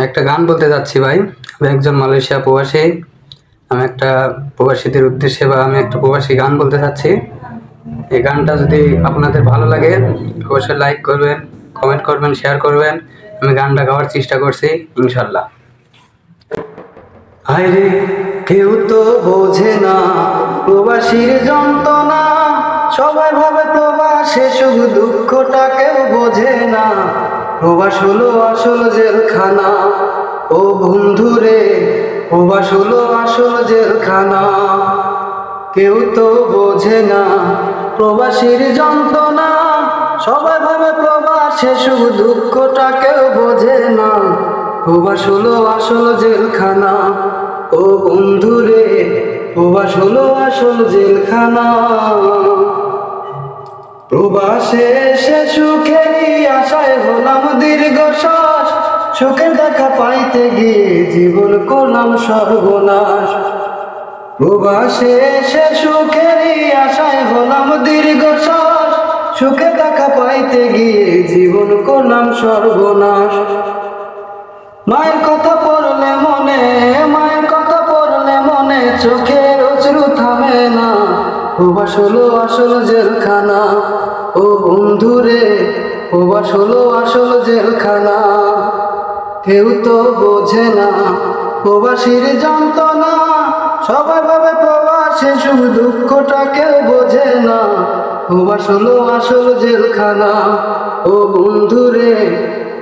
একটা গান বলতে যাচ্ছি ভাই। আমি একজন মালয়েশিয়া প্রবাসী। আমি একটা প্রবাসীদের উদ্দেশ্যে বা আমি একটা প্রবাসী গান বলতে চাচ্ছি। এই গানটা যদি আপনাদের ভালো লাগে অবশ্যই লাইক করবেন, কমেন্ট করবেন, শেয়ার করবেন। আমি গানটা গাওয়ার চেষ্টা করছি, ইনশাল্লাহ। আরে কেউ তো বোঝে না প্রবাসীর যন্ত্রণা, সবাই ভাবে প্রবাসে শুধু দুঃখটা, কেউ বোঝে না প্রবাস হলো আসল জেলখানা। ও বন্ধুরে, প্রবাস হলো আসল জেলখানা। কেউ তো বোঝে না প্রবাসীর যন্ত্রণা, সবাই ভাবে প্রবাসে শুধু দুঃখটা, কেউ বোঝে না প্রবাস হলো আসল জেলখানা। ও বন্ধুরে, প্রবাস হলো আসল জেলখানা। প্রবাসে এসে সুখেরই আশায় হলাম দীর্ঘশ্বাস, সুখের দেখা পাইতে গিয়ে জীবন করলাম সর্বনাশ। প্রবাসে এসে সুখেরই আশায় হলাম দীর্ঘশ্বাস, সুখে দেখা পাইতে গিয়ে জীবন করলাম সর্বনাশ। মায়ের কথা পড়লে মনে, মায়ের কথা পড়লে মনে চোখের অশ্রু থামে না। প্রবাস হলো আসল জেলখানা। ও বন্ধুরে, প্রবাস হলো আসল জেলখানা। কেউ তো বোঝে না প্রবাসীর যন্ত্রণা, সবাই ভাবে প্রবাসে শুধু দুঃখটা, কেউ বোঝে না প্রবাস হলো আসল জেলখানা। ও বন্ধুরে,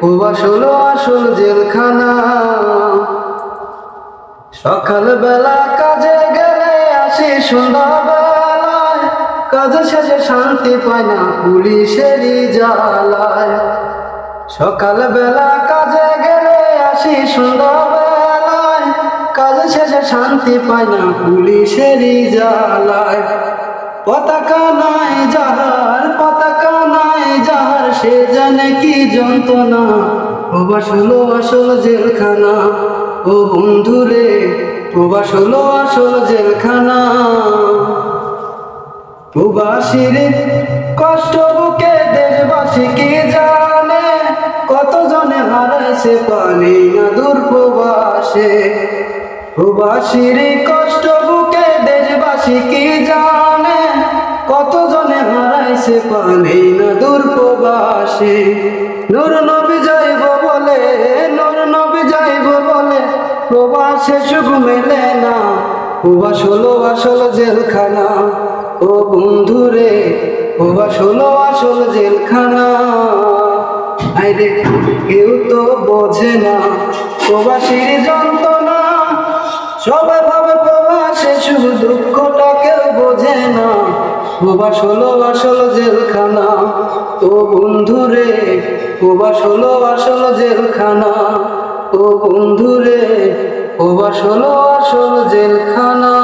প্রবাস হলো আসল জেলখানা। সকাল বেলা কাজে গেলে আসি সন্ধ্যা বেলায়, কাজ শেষে শান্তি পায় না পুলিশেরই জ্বালায়। সকাল বেলা কাজে গেলে আসি সন্ধ্যা বেলায়, কাজ শেষে শান্তি পায় না পুলিশেরই জ্বালায়। পতাকা নাই যাহার, পতাকা নাই যাহার, সে জানে কি যন্ত্রণা প্রবাস হলো আসল জেলখানা। ও বন্ধুরে, প্রবাস হলো আসল জেলখানা। প্রবাসীর কষ্ট বুকে দেশবাসী কি জানে, কত জনে হারাইছে পানি না দূর প্রবাসে। প্রবাসীর কষ্ট বুকে দেশবাসী কি জানে, কত জনে হারাইছে পানি না দূর প্রবাসে। নূর নবী যাইব বলে, নূর নবী যাইব বলে প্রবাসে সুখ মেলে না, প্রবাস হলো আসল জেলখানা। ও বন্ধুরে, প্রবাস হলো আসল জেলখানা। আইরে কেউ তো বোঝে না প্রবাসীর যন্ত্রণা, সবাই ভাবে প্রবাসে শুধু দুঃখটা, কেউ বোঝে না প্রবাস হলো আসল জেলখানা। ও বন্ধুরে, প্রবাস হলো আসল জেলখানা। ও বন্ধুরে, প্রবাস হলো আসল জেলখানা।